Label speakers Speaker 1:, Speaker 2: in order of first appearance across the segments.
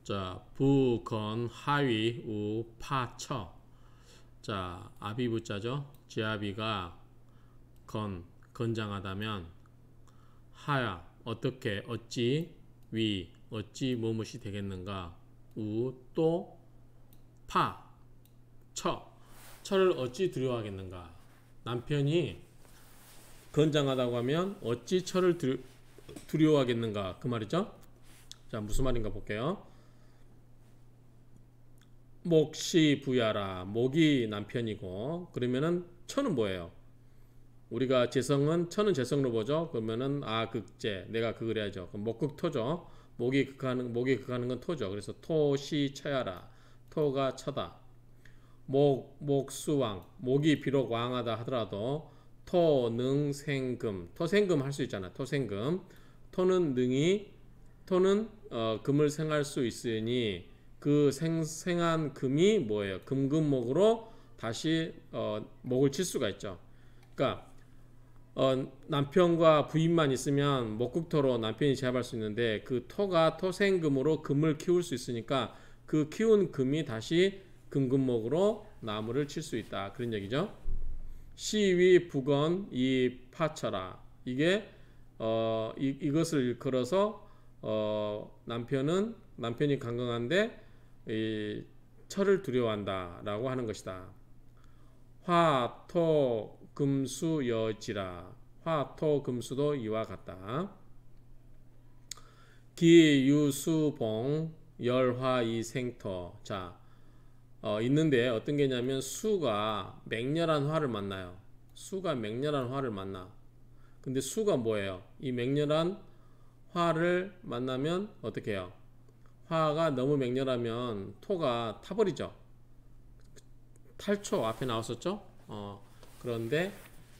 Speaker 1: 자, 부, 건, 하위, 우, 파, 처. 자, 아비부자죠. 지아비가 건장하다면 하야, 어떻게, 어찌, 위, 어찌, 무엇이 되겠는가. 우, 또, 파, 처. 처를 어찌 두려워하겠는가. 남편이 건장하다고 하면 어찌 처를 두려워하겠는가. 그 말이죠. 자, 무슨 말인가 볼게요. 몫이 부야라. 목이 남편이고, 그러면은 처는 뭐예요? 우리가 재성은 처는 재성으로 보죠. 그러면은 극제, 내가 극을 해야죠. 그럼 목극토죠. 목이 극하는 건 토죠. 그래서 토시 처야라. 토가 처다. 목수왕. 목이 비록 왕하다 하더라도 토능생금. 토생금 할 수 있잖아. 토생금. 토는 금을 생할 수 있으니 그 생한 금이 뭐예요? 금금목으로 다시 목을 칠 수가 있죠. 그러니까 남편과 부인만 있으면 목극토로 남편이 제압할 수 있는데 그 토가 토생금으로 금을 키울 수 있으니까 그 키운 금이 다시 금금목으로 나무를 칠 수 있다. 그런 얘기죠. 시위 부건 이 파쳐라. 이게 이것을 일컬어서 남편이 강건한데 이 철을 두려워한다라고 하는 것이다. 화, 토, 금수, 여지라. 화, 토, 금수도 이와 같다. 기, 유, 수, 봉, 열, 화, 이, 생토. 자, 있는데 어떤 게냐면 수가 맹렬한 화를 만나요. 수가 맹렬한 화를 만나. 근데 수가 뭐예요? 이 맹렬한 화를 만나면 어떻게 해요? 화가 너무 맹렬하면 토가 타버리죠. 탈초 앞에 나왔었죠. 그런데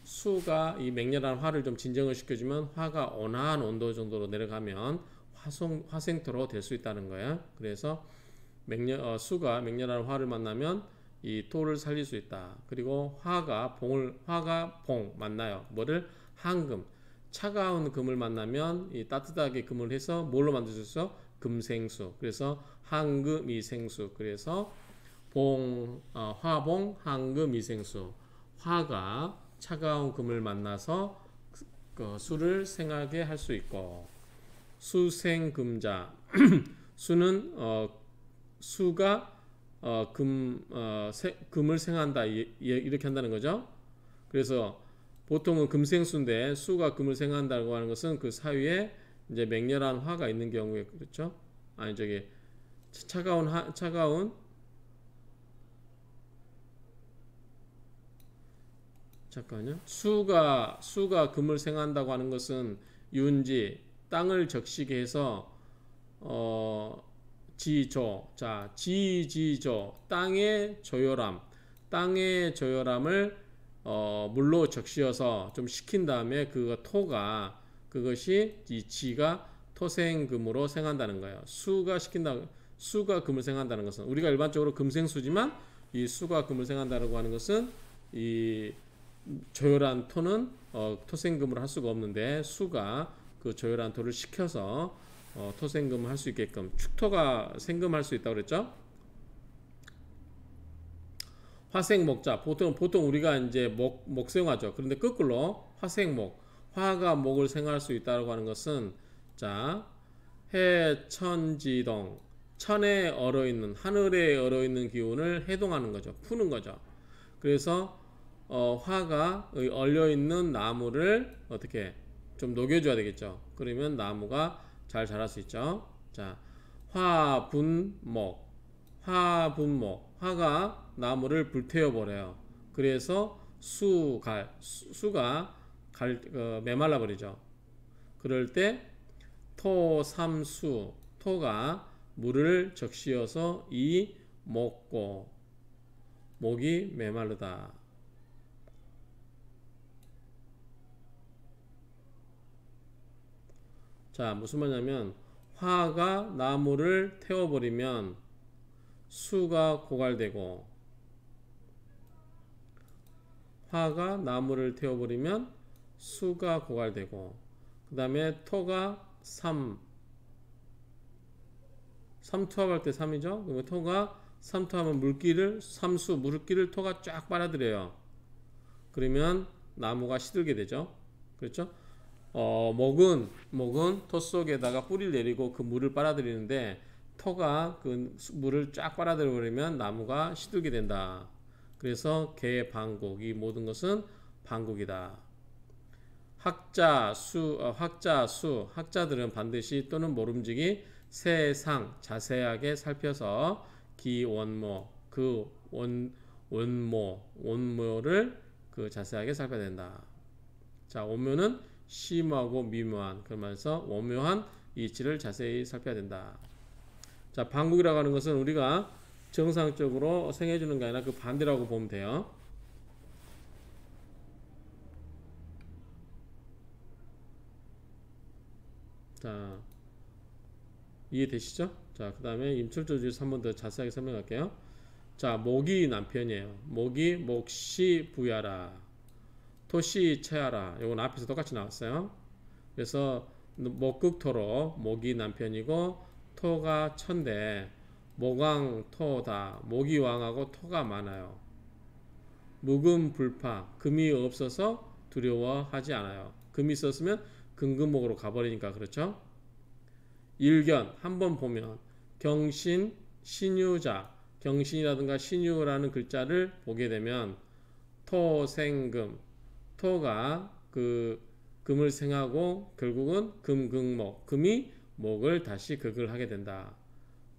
Speaker 1: 수가 이 맹렬한 화를 좀 진정을 시켜주면 화가 온화한 온도 정도로 내려가면 화생토로 될 수 있다는 거예요. 그래서 수가 맹렬한 화를 만나면 이 토를 살릴 수 있다. 그리고 화가 봉 만나요. 뭐를? 한금. 차가운 금을 만나면 이 따뜻하게 금을 해서 뭘로 만들 수 있어? 금생수. 그래서 한금이생수. 그래서 화봉, 한금이생수. 화가 차가운 금을 만나서 수를 생하게 할 수 있고, 수생금자. 수가 금을 생한다. 이렇게 한다는 거죠. 그래서 보통은 금생수인데 수가 금을 생한다고 하는 것은 그 사이에 이제 맹렬한 화가 있는 경우에 그렇죠. 잠깐요. 수가 금을 생한다고 하는 것은 윤지 땅을 적시게 해서 지조. 자, 지지조. 땅의 조열함을 물로 적시어서 좀 식힌 다음에 그것이 이 지가 토생금으로 생한다는 거예요. 수가 금을 생한다는 것은 우리가 일반적으로 금생수지만 이 수가 금을 생한다고 하는 것은 이 조열한 토는 토생금으로 할 수가 없는데 수가 그 조열한 토를 식혀서 토생금을 할 수 있게끔 축토가 생금할 수 있다고 그랬죠. 화생목자. 보통 우리가 이제 목생화죠. 그런데 거꾸로 화생목. 화가 목을 생할 수 있다고 하는 것은 자, 해천지동. 천에 얼어있는, 하늘에 얼어있는 기운을 해동하는 거죠. 푸는 거죠. 그래서 화가 얼려있는 나무를 어떻게 좀 녹여줘야 되겠죠. 그러면 나무가 잘 자랄 수 있죠. 자, 화분목. 화가 나무를 불태워 버려요. 그래서 수가 메말라 버리죠. 그럴 때 토삼수. 토가 물을 적시어서 먹고 목이 메마르다. 자, 무슨 말이냐면 화가 나무를 태워버리면 수가 고갈되고, 화가 나무를 태워버리면 수가 고갈되고, 그 다음에 토가 삼투압할 때 3이죠. 그러면 토가 삼투압하면 물기를 토가 쫙 빨아들여요. 그러면 나무가 시들게 되죠. 그렇죠? 목은 토 속에다가 뿌리를 내리고 그 물을 빨아들이는데 토가 그 물을 쫙 빨아들여 버리면 나무가 시들게 된다. 그래서 개방국, 이 모든 것은 방국이다. 학자들은 반드시 또는 모름지기 세상 자세하게 살펴서 기원모, 그 원모를 그 자세하게 살펴야 된다. 자, 원묘는 심하고 미묘한, 그러면서 원묘한 이치를 자세히 살펴야 된다. 자, 방국이라고 하는 것은 우리가 정상적으로 생해주는 게 아니라 그 반대라고 보면 돼요. 자, 이해되시죠? 자, 그 다음에 임철조주에서 한 번 더 자세하게 설명할게요. 자, 목이 남편이에요. 목시 부야라, 토시 채하라. 요건 앞에서 똑같이 나왔어요. 그래서 목극토로 목이 남편이고 토가 천대, 목왕토다. 목이 왕하고 토가 많아요. 묵음불파, 금이 없어서 두려워하지 않아요. 금이 있었으면 금금목으로 가버리니까. 그렇죠? 일견, 한번 보면 경신, 신유자, 경신이라든가 신유라는 글자를 보게 되면 토생금, 토가 그 금을 생하고 결국은 금극목, 금이 목을 다시 극을 하게 된다.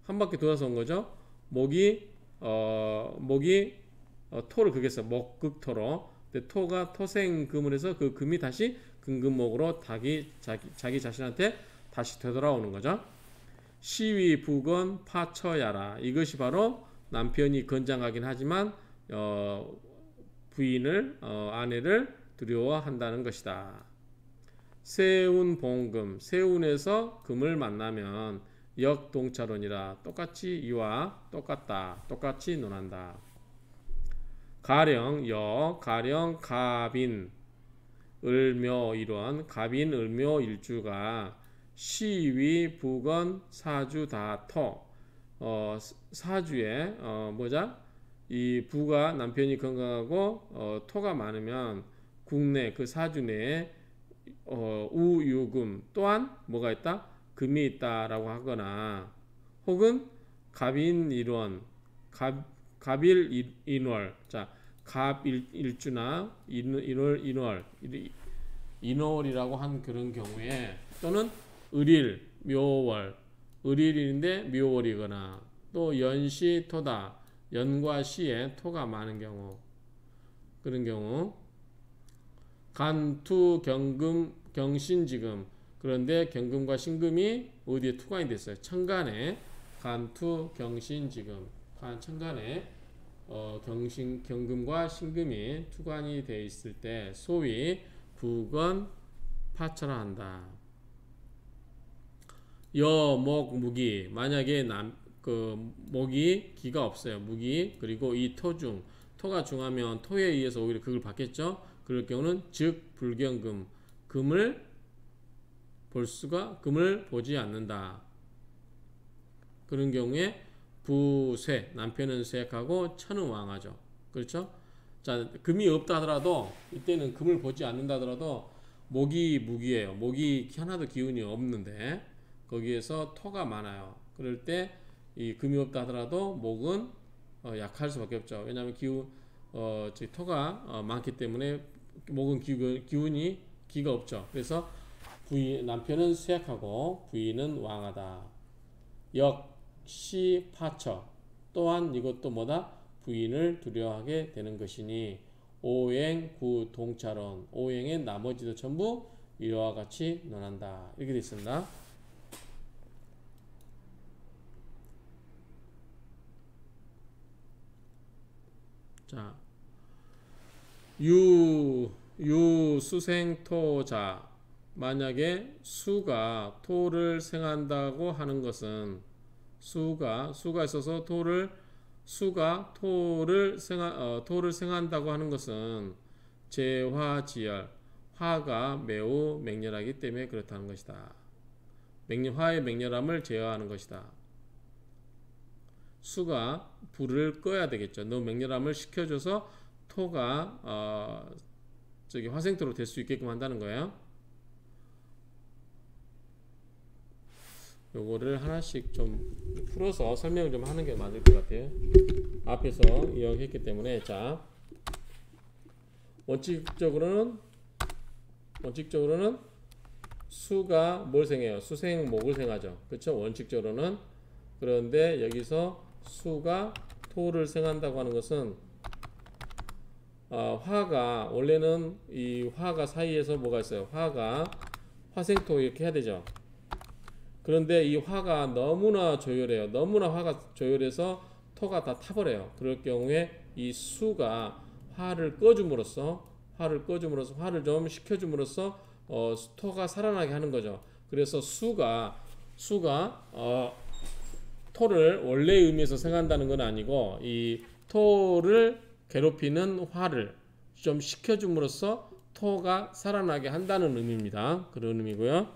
Speaker 1: 한 바퀴 돌아서 온 거죠. 목이 토를 극했어. 목극토로. 근데 토가 토생금을 해서 그 금이 다시 금극목으로 자기 자신한테 다시 되돌아오는 거죠. 시위 부건 파처야라. 이것이 바로 남편이 건장하긴 하지만 부인을 아내를 두려워한다는 것이다. 세운 봉금, 세운에서 금을 만나면 역동차론이라. 똑같이 이와 똑같다, 똑같이 논한다. 가령 갑인 을묘 이런 갑인 을묘 일주가 시위 부건 사주 다토. 사주에 이 부가 남편이 건강하고 토가 많으면 국내 그 사주 내에 우유금 또한 뭐가 있다? 금이 있다라고 하거나, 혹은 갑인일원, 갑일인월. 자, 갑일주나 인월이라고 한 그런 경우에, 또는 을일, 묘월, 을일인데 묘월이거나, 또 연시토다, 연과 시에 토가 많은 경우, 그런 경우. 간투 경금 경신지금, 그런데 경금과 신금이 어디에 투관이 됐어요? 천간에. 간투 경신지금, 천간에 경금과 신금이 투관이 되어 있을 때 소위 부건 파처라 한다. 여목 무기, 만약에 목이 기가 없어요. 무기. 그리고 이 토중, 토가 중하면 토에 의해서 오히려 극을 받겠죠. 그럴 경우는 즉 불경금, 금을 보지 않는다. 그런 경우에 부쇠, 남편은 쇠하고 천은 왕하죠. 그렇죠? 자, 금이 없다 하더라도, 이때는 금을 보지 않는다 하더라도 목이 무기예요. 목이 하나도 기운이 없는데 거기에서 토가 많아요. 그럴 때 이 금이 없다 하더라도 목은 약할 수밖에 없죠. 왜냐하면 토가 많기 때문에 목은 기가 없죠. 그래서 남편은 쇠약하고 부인은 왕하다. 역시 파처, 또한 이것도 뭐다? 부인을 두려워하게 되는 것이니 오행 구동차론, 오행의 나머지도 전부 이와 같이 논한다. 이렇게 되어 있습니다. 자, 유수생토자, 만약에 수가 토를 생한다고 하는 것은, 수가 있어서 수가 토를 생한다고 하는 것은 제화지열, 화가 매우 맹렬하기 때문에 그렇다는 것이다. 화의 맹렬함을 제어하는 것이다. 수가 불을 꺼야 되겠죠. 너무 맹렬함을 식혀줘서 토가 저기 화생토로 될 수 있게끔 한다는 거예요. 요거를 하나씩 좀 풀어서 설명을 좀 하는 게 맞을 것 같아요. 앞에서 이야기했기 때문에. 자, 원칙적으로는 수가 뭘 생해요? 수생목을 생하죠. 그렇죠? 원칙적으로는. 그런데 여기서 수가 토를 생한다고 하는 것은 화가 원래는 이 화가 사이에서 뭐가 있어요? 화가 화생토 이렇게 해야 되죠. 그런데 이 화가 너무나 조열해요. 너무나 화가 조열해서 토가 다 타버려요. 그럴 경우에 이 수가 화를 꺼줌으로써 화를 좀 식혀줌으로써 토가 살아나게 하는 거죠. 그래서 수가 토를 원래의 의미에서 생각한다는 건 아니고 이 토를 괴롭히는 화를 좀 식혀줌으로써 토가 살아나게 한다는 의미입니다. 그런 의미고요.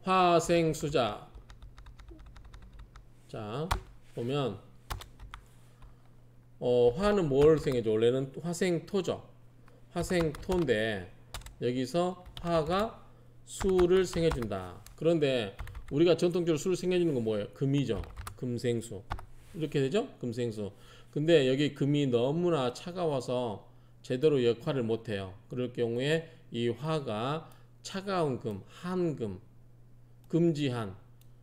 Speaker 1: 화생수자. 자, 보면 화는 뭘 생해줘? 원래는 화생토죠. 화생토인데 여기서 화가 수를 생해준다. 그런데 우리가 전통적으로 수를 생해주는 건 뭐예요? 금이죠. 금생수. 이렇게 되죠? 금생수. 근데 여기 금이 너무나 차가워서 제대로 역할을 못해요. 그럴 경우에 이 화가 차가운 금, 한금, 금지한,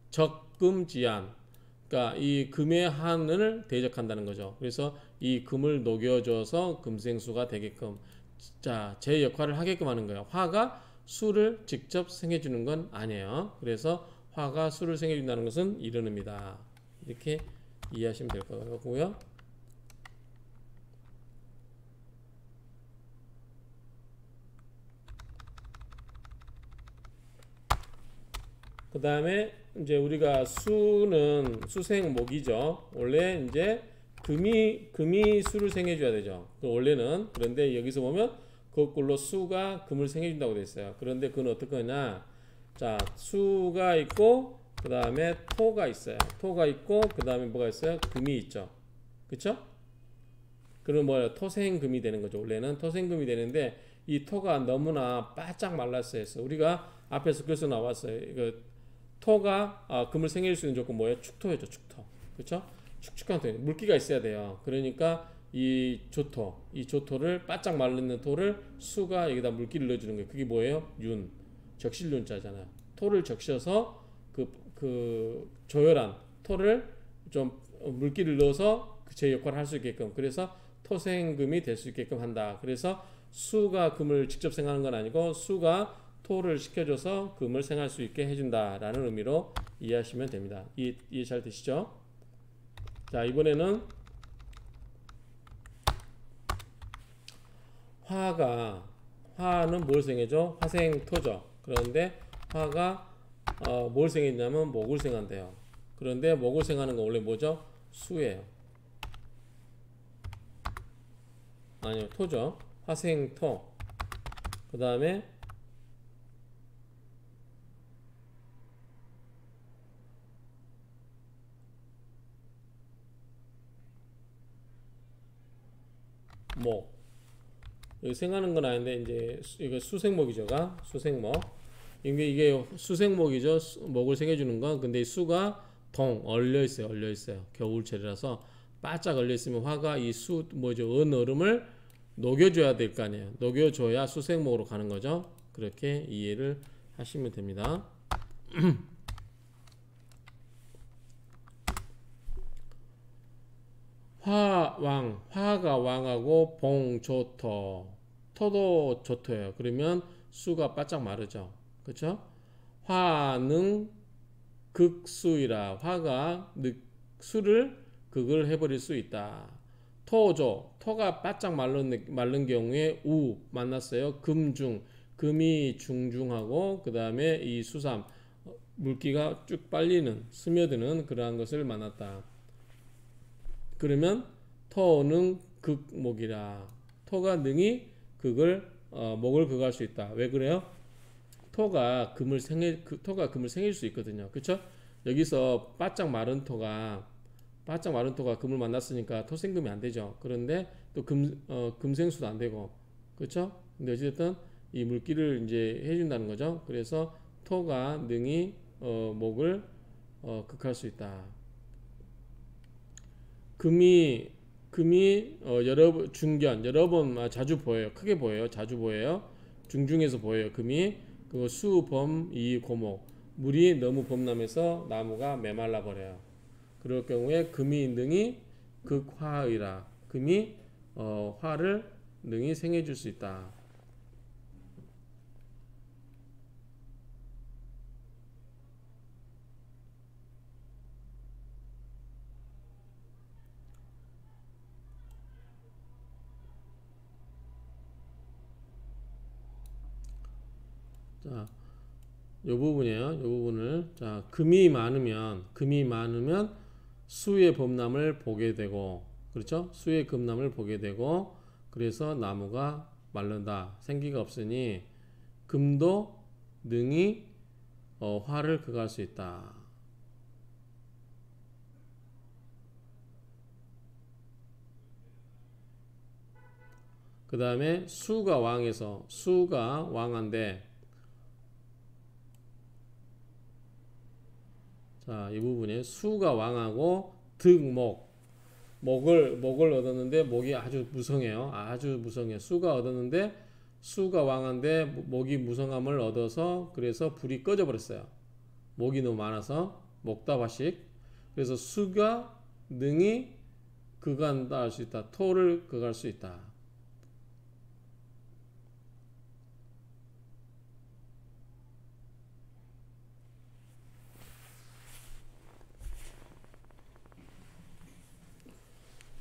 Speaker 1: 적금지한, 그러니까 이 금의 한을 대적한다는 거죠. 그래서 이 금을 녹여줘서 금생수가 되게끔, 자, 제 역할을 하게끔 하는 거예요. 화가 수를 직접 생해주는 건 아니에요. 그래서 화가 수를 생해준다는 것은 이런 의미다. 이렇게 이해하시면 될 것 같고요. 그 다음에 이제 우리가 수는 수생목이죠. 원래 이제 금이 수를 생해줘야 되죠. 원래는. 그런데 여기서 보면 거꾸로 수가 금을 생해준다고 되어 있어요. 그런데 그건 어떻게 하냐? 자, 수가 있고 그 다음에 토가 있어요. 토가 있고 그 다음에 뭐가 있어요? 금이 있죠. 그쵸? 그럼 뭐예요? 토생금이 되는 거죠. 원래는 토생금이 되는데 이 토가 너무나 바짝 말랐어요. 우리가 앞에서 그래서 나왔어요. 이거 토가 금을 생길 수 있는 조건 뭐예요? 축토였죠. 축토. 그렇죠? 축축한 토. 물기가 있어야 돼요. 그러니까 이 조토를 바짝 말르는 토를 수가 여기다 물기를 넣어주는 거예요. 그게 뭐예요? 윤. 적실윤자잖아요. 토를 적셔서 그 조열한 토를 좀 물기를 넣어서 제 역할을 할 수 있게끔, 그래서 토생금이 될 수 있게끔 한다. 그래서 수가 금을 직접 생하는 건 아니고 수가 토를 시켜줘서 금을 생할 수 있게 해준다라는 의미로 이해하시면 됩니다. 이해 잘 되시죠? 자, 이번에는 화는 뭘 생해줘? 화생토죠. 그런데 화가 뭘 생했냐면 목을 생한대요. 그런데 목을 생하는 건 원래 뭐죠? 수예요. 아니요, 토죠. 화생토. 그 다음에 목. 여기 생하는 건 아닌데 이제 이거 수생목이죠가 수생목. 이게 수생목이죠. 목을 생해주는 건. 근데 이 수가 얼려 있어요. 겨울철이라서 바짝 얼려 있으면 화가 이 언 얼음을 녹여줘야 될 거 아니에요. 녹여줘야 수생목으로 가는 거죠. 그렇게 이해를 하시면 됩니다. 화가 왕하고 토도 조토예요. 그러면 수가 바짝 마르죠. 그렇죠? 화는 극수이라, 화가 수를 극을 해버릴 수 있다. 토가 바짝 마른 경우에 만났어요. 금이 중중하고 그 다음에 이 수삼 물기가 쭉 빨리는 스며드는 그러한 것을 만났다. 그러면 토는 극목이라, 토가 능히 목을 극할 수 있다. 왜 그래요? 토가 금을 생길 수 있거든요. 그렇죠? 여기서 바짝 마른 토가 금을 만났으니까 토생금이 안 되죠. 그런데 또 금생수도 안 되고, 그렇죠? 근데 어쨌든 이 물기를 이제 해준다는 거죠. 그래서 토가 능히 목을 극할 수 있다. 금이 여러 번 자주 보여요. 크게 보여요. 자주 보여요. 중중에서 보여요. 금이 그 수, 범, 이, 고목. 물이 너무 범람해서 나무가 메말라 버려요. 그럴 경우에 금이 능히 극화의라. 금이 화를 능히 생해줄 수 있다. 자, 요 부분이에요. 요 부분을 자, 금이 많으면 수의 범람을 보게 되고, 그렇죠? 수의 금람을 보게 되고, 그래서 나무가 마른다. 생기가 없으니 금도 능히 화를 극할 수 있다. 그 다음에 수가 왕한데, 자, 이 부분에 수가 왕하고 목을 얻었는데 목이 아주 무성해요. 아주 무성해. 수가 얻었는데 수가 왕한데 목이 무성함을 얻어서 그래서 불이 꺼져 버렸어요. 목이 너무 많아서 목다화식. 그래서 수가 능히 극한다 할 수 있다. 토를 극할 수 있다.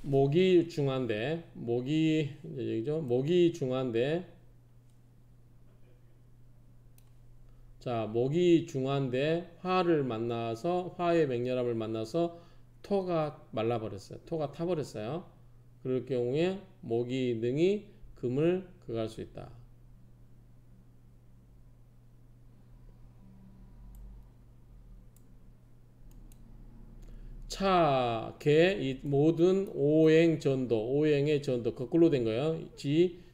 Speaker 1: 목이 중한데 자, 목이 중한데 화의 맹렬함을 만나서 토가 말라버렸어요. 토가 타버렸어요. 그럴 경우에 목이 능히 금을 극할 수 있다. 이 모든 오행의 전도 거꾸로 된 거예요.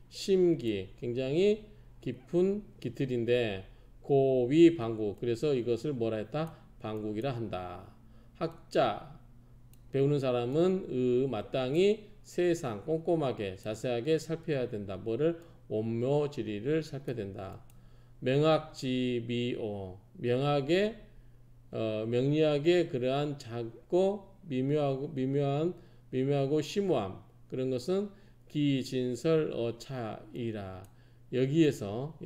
Speaker 1: 심기 굉장히 깊은 기틀인데 고위 방국. 그래서 이것을 뭐라 했다? 방국이라 한다. 학자 배우는 사람은 마땅히 세상 꼼꼼하게 자세하게 살펴야 된다. 뭐를? 원묘지리를 살펴야 된다. 명학지비오 명리학의 그러한 작고 미묘하고 심오함 그런 것은 기진설어차이라. 여기에서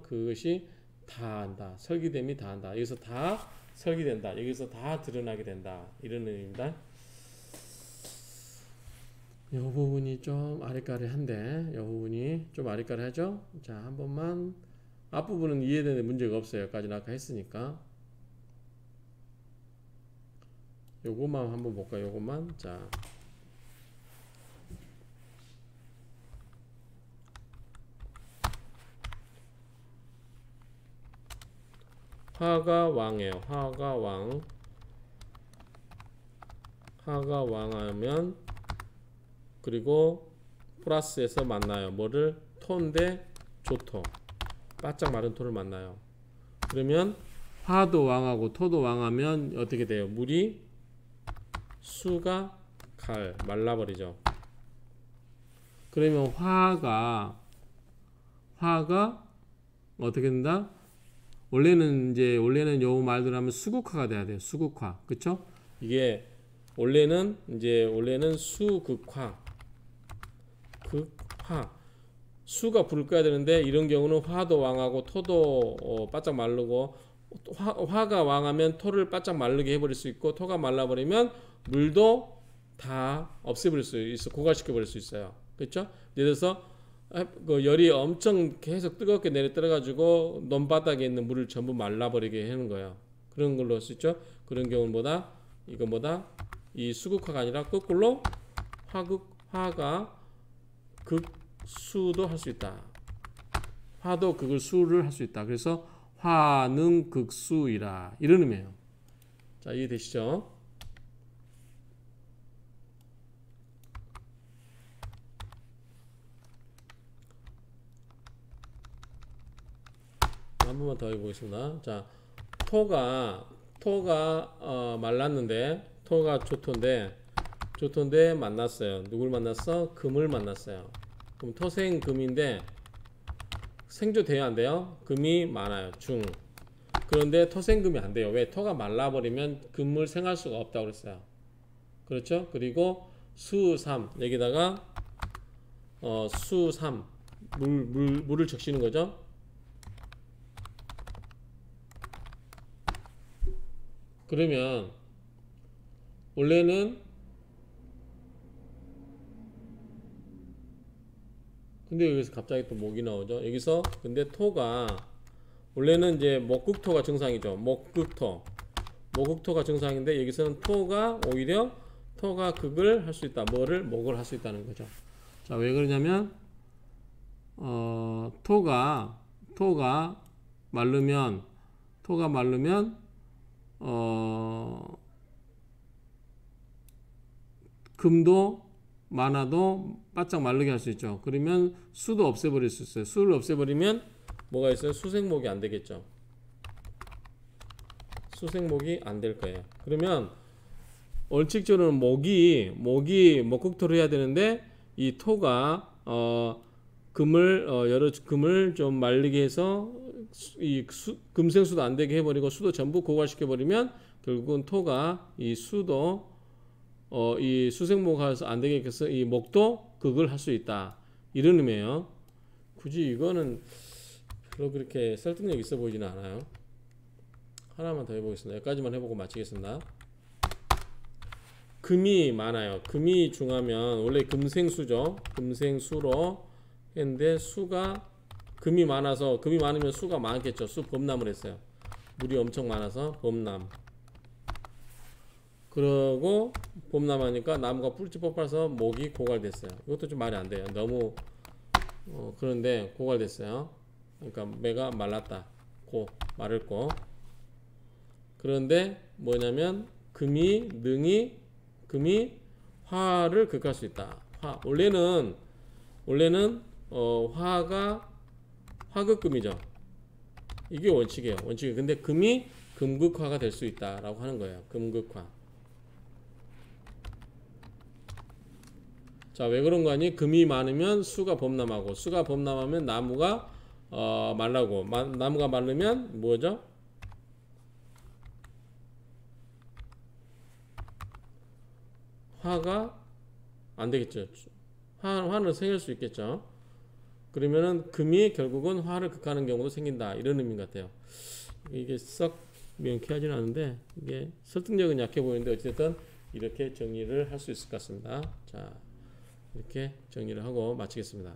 Speaker 1: 그것이 다한다. 설기됨이 다한다. 여기서 다 설기된다. 여기서 다 드러나게 된다. 이런 의미입니다. 이 부분이 좀 아리까리한데, 이 부분이 좀 아리까리하죠? 자, 한 번만 앞부분은 이해되는 문제가 없어요. 여기까지는 아까 했으니까. 요것만 한번 볼까요? 요것만. 자. 화가 왕이에요. 화가 왕하면 그리고 플러스에서 만나요. 뭐를? 토인데 조토. 바짝 마른 토를 만나요. 그러면 화도 왕하고 토도 왕하면 어떻게 돼요? 물이 수가 말라버리죠. 그러면 화가 어떻게 된다? 원래는 요 말대로 하면 수극화가 돼야 돼요. 수극화. 그쵸? 이게 원래는 수극화. 수가 불을 꺼야 되는데 이런 경우는 화도 왕하고 토도 바짝 마르고 화가 왕하면 토를 바짝 마르게 해버릴 수 있고 토가 말라버리면 물도 다 없애버릴 수 있어. 고갈시켜버릴 수 있어요. 그렇죠? 예를 들어서 그 열이 엄청 계속 뜨겁게 내려 떨어가지고 논바닥에 있는 물을 전부 말라버리게 하는 거예요. 그런 걸로 할 수 있죠. 그런 경우보다 이 수극화가 아니라 거꾸로 화가 극수도 할 수 있다. 화도 극을 수를 할 수 있다. 그래서 화는 극수이라 이런 의미예요. 자, 이해되시죠? 한 번만 더 해보겠습니다. 자, 토가 말랐는데 토가 조토인데 만났어요. 누굴 만났어? 금을 만났어요. 그럼 토생금인데 생조돼야 안 돼요? 금이 많아요. 중. 그런데 토생금이 안 돼요. 왜? 토가 말라버리면 금을 생할 수가 없다고 그랬어요. 그렇죠? 그리고 수삼 여기다가 수삼 물을 적시는 거죠. 그러면 원래는 근데 여기서 갑자기 또 목이 나오죠. 여기서 근데 토가 원래는 이제 목극토가 정상이죠. 목극토가 정상인데 여기서는 토가 오히려 토가 극을 할 수 있다. 목을 할 수 있다는 거죠. 자, 왜 그러냐면 토가 마르면 금도 많아도 바짝 마르게 할 수 있죠. 그러면 수도 없애버릴 수 있어요. 수를 없애버리면 뭐가 있어요? 수생목이 안 되겠죠. 수생목이 안 될 거예요. 그러면 원칙적으로는 목극토를 해야 되는데 이 토가 금을 좀 말리게 해서 금생수도 안 되게 해버리고 수도 전부 고갈시켜 버리면 결국은 토가 이 수도 이 수생목에서 안 되게 해서 이 목도 극을 할 수 있다. 이런 의미예요. 굳이 이거는 별로 그렇게 설득력 있어 보이지는 않아요. 하나만 더 해보겠습니다. 여기까지만 해보고 마치겠습니다. 금이 많아요. 금이 중하면 원래 금생수죠. 금생수로 했는데 수가 금이 많으면 수가 많겠죠. 수 범람을 했어요. 물이 엄청 많아서 범람. 그러고 범람하니까 나무가 뿔집 뽑아서 목이 고갈됐어요. 이것도 좀 말이 안 돼요. 너무 그런데 고갈됐어요. 그러니까 매가 말랐다. 마를고. 그런데 뭐냐면 금이 화를 극할 수 있다. 원래는 화가 화극금이죠. 이게 원칙이에요. 근데 금이 금극화가 될 수 있다라고 하는 거예요. 금극화. 자, 왜 그런 거 아니? 금이 많으면 수가 범람하고 수가 범람하면 나무가 말라고 나무가 마르면 뭐죠? 화가 안 되겠죠. 화는 생길 수 있겠죠. 그러면은 금이 결국은 화를 극하는 경우도 생긴다. 이런 의미 같아요. 이게 썩 명쾌하지는 않은데 이게 설득력은 약해 보이는데 어쨌든 이렇게 정리를 할 수 있을 것 같습니다. 자, 이렇게 정리를 하고 마치겠습니다.